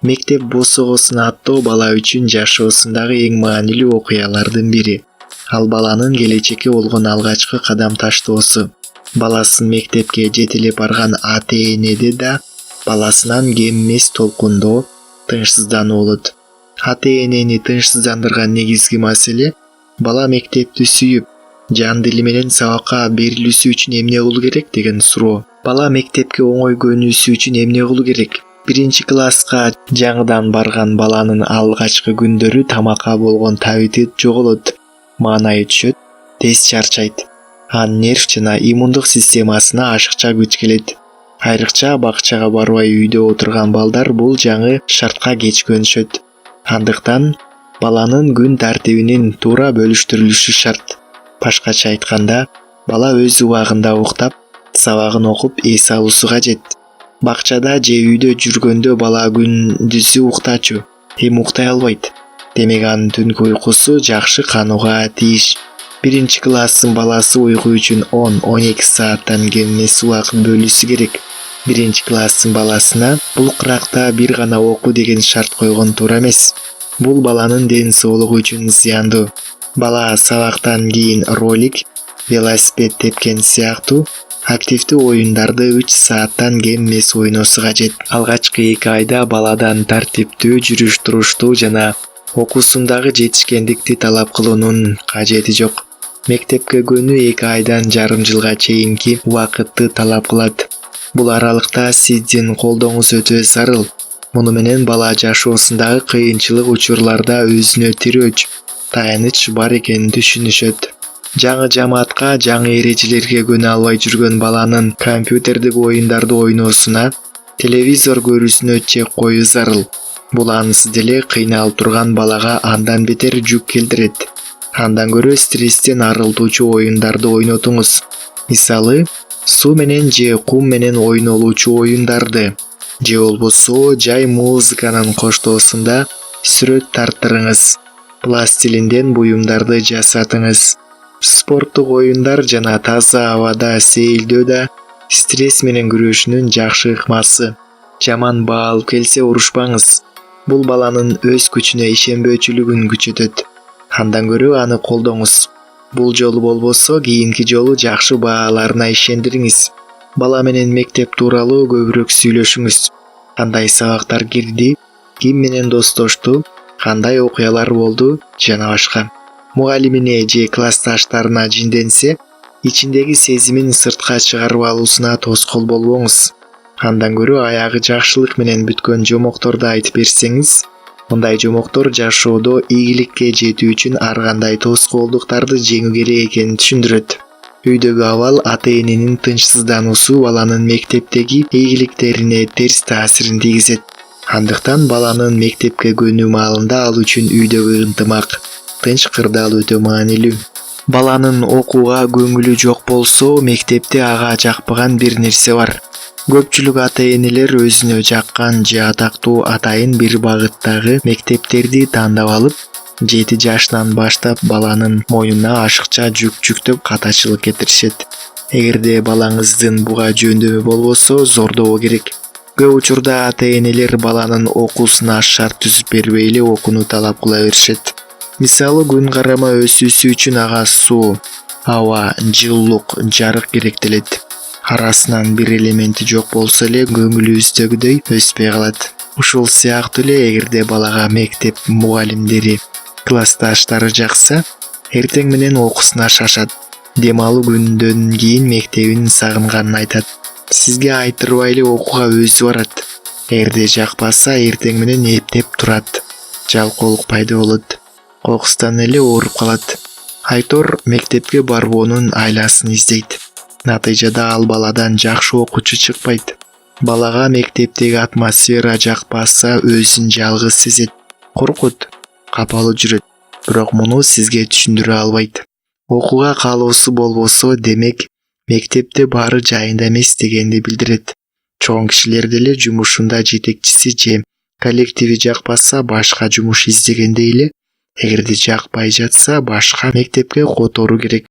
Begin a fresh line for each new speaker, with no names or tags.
Мектеп босогосун аттоо бала үчүн жашоосундагы эң маанилүү окуялардын бири. Ал баланын келечекке болгон алгачкы кадам таштоосу. Баласын мектепке жетелеп барган ата-энеде да баласынан кем эмес толкундоо, тынчсыздануу болот. Ата-энени тынчсыздандырган негизги маселе бала мектепти сүйүп, жан дили менен сабакка берилүүсү үчүн эмне кылуу керек деген суроо. Бала мектепке оңой көнүүсү үчүн эмне кылуу керек? Биринчи класска жаңыдан барган баланын алгачкы күндөрү тамакка болгон табити жоголот, маанайы түшөт, тез чарчайт. Анын нерв жана иммундук системасына ашыкча күч келет. Айрыкча бакчага барбай үйдө отурган балдар бул жаңы шартка кеч көнүшөт. Андыктан баланын күн тартибинин туура бөлүштүрүлүшү шарт. Башкача айтканда, бала өз убагында уктап, сабагын окуп эс алуусу кажет. Бакчада же үйдө жүргөндө бала күндүзү уктачу, эми уктай албайт. Демек анын түнкү уйкусу жакшы канууга тийиш. Биринчи класстын баласы уйку үчүн 10-12 сааттан кем эмес убакыт бөлүүсү керек. Биринчи класстын баласына бул кыракта бир гана окуу деген шарт койгон туура эмес. Бул баланын ден соолугу үчүн зыяндуу. Бала сабактан кийин ролик, велосипед тепкен сыяктуу активдүү оюндарды 3 сааттан кем эмес ойносу кажет. Алгачкы 2 айда баладан тартиптүү, жүрүш-туруштуу жана окуусундагы жетишкендикти талап кылуунун кажети жок. Мектепке көнүү 2 айдан жарым жылга чейинки убакытты талап кылат. Бул аралыкта сиздин колдооңуз өтө зарыл. Муну менен бала жашоосундагы кыйынчылык учурларда өзүнө тирөөч, таяныч бар экенин түшүнүшөт. Жаңы жамаатка, жаңы эрежелерге көнө албай жүргөн баланын компьютердеги оюндарды ойноосуна, телевизор көрүүсүнө чек коюу зарыл. Бул ансыз деле кыйналып турган балага андан бетер жүк келтирет. Андан көрө стресстен арылтуучу оюндарды ойнотуңуз. Мисалы, суу менен же кум менен ойнолуучу оюндарды, же болбосо жай музыканын коштоосунда сүрөт тарттырыңыз. Пластилинден буюмдарды жасатыңыз. Спорттук оюндар жана таза абада сейилдөө да стресс менен күрөшүүнүн жакшы ыкмасы. Жаман баа алып келсе урушпаңыз. Бул баланын өз күчүнө ишенбөөчүлүгүн күчөтөт. Андан көрө аны колдоңуз. Бул жолу болбосо кийинки жолу жакшы бааларына ишендириңиз. Бала менен мектеп тууралуу көбүрөөк сүйлөшүңүз. Кандай сабактар кирди, ким менен достошту, кандай окуялар болду жана башка. Мугалимине же классташтарына жинденсе, ичиндеги сезимин сыртка чыгарып алуусуна тоскоол болбоңуз. Андан көрө аягы жакшылык менен бүткөн жомокторду айтып берсеңиз, мындай жомоктор жашоодо ийгиликке жетүү үчүн ар кандай тоскоолдуктарды жеңүү керек экенин түшүндүрөт. Үйдөгү абал, ата-эненин тынчсыздануусу баланын мектептеги ийгиликтерине терс таасирин тийгизет. Андыктан баланын мектепке көнүү маалында ал үчүн үйдөгү ынтымак, тынч кырдаал өтө маанилүү. Баланын окууга көңүлү жок болсо, мектепте ага жакпаган бир нерсе бар. Көпчүлүк ата-энелер өзүнө жаккан же атактуу атайын бир багыттагы мектептерди тандап алып, 7 жашынан баштап баланын мойнуна ашыкча жүк жүктөп катачылык кетиришет. Эгерде балаңыздын буга жөндөмү болбосо, зордобо керек. Көп учурда ата-энелер баланын окуусуна шарт түзүп бербей эле окууну талап кыла беришет. Мисалы, күн карама өсүүсү үчүн ага суу, аба, жылуулук, жарык керектелет. Арасынан бир элементи жок болсо эле көңүлүбүздөгүдөй өспөй калат. Ушул сыяктуу эле эгерде балага мектеп мугалимдери, классташтары жакса, эртең менен окуусуна шашат. Дем алуу күндөн кийин мектебин сагынганын айтат. Сизге айтырбай эле окууга өзү барат. Эгерде жакпаса, эртең менен эптеп турат. Жалкоолук пайда болот. Кокустан эле ооруп калат. Айтор мектепке барбоонун айласын издейт. Натыйжада ал баладан жакшы окуучу чыкпайт. Балага мектептеги атмосфера жакпаса, өзүн жалгыз сезет, коркут, капалуу жүрөт. Бирок муну сизге түшүндүрө албайт. Окууга каалоосу болбосо, демек мектепте баары жайында эмес дегенди билдирет. Чоң кишилер деле жумушунда жетекчиси же коллективи жакпаса, башка жумуш издегендей эле, эгерде жакпай жатса, башка мектепке которуу керек.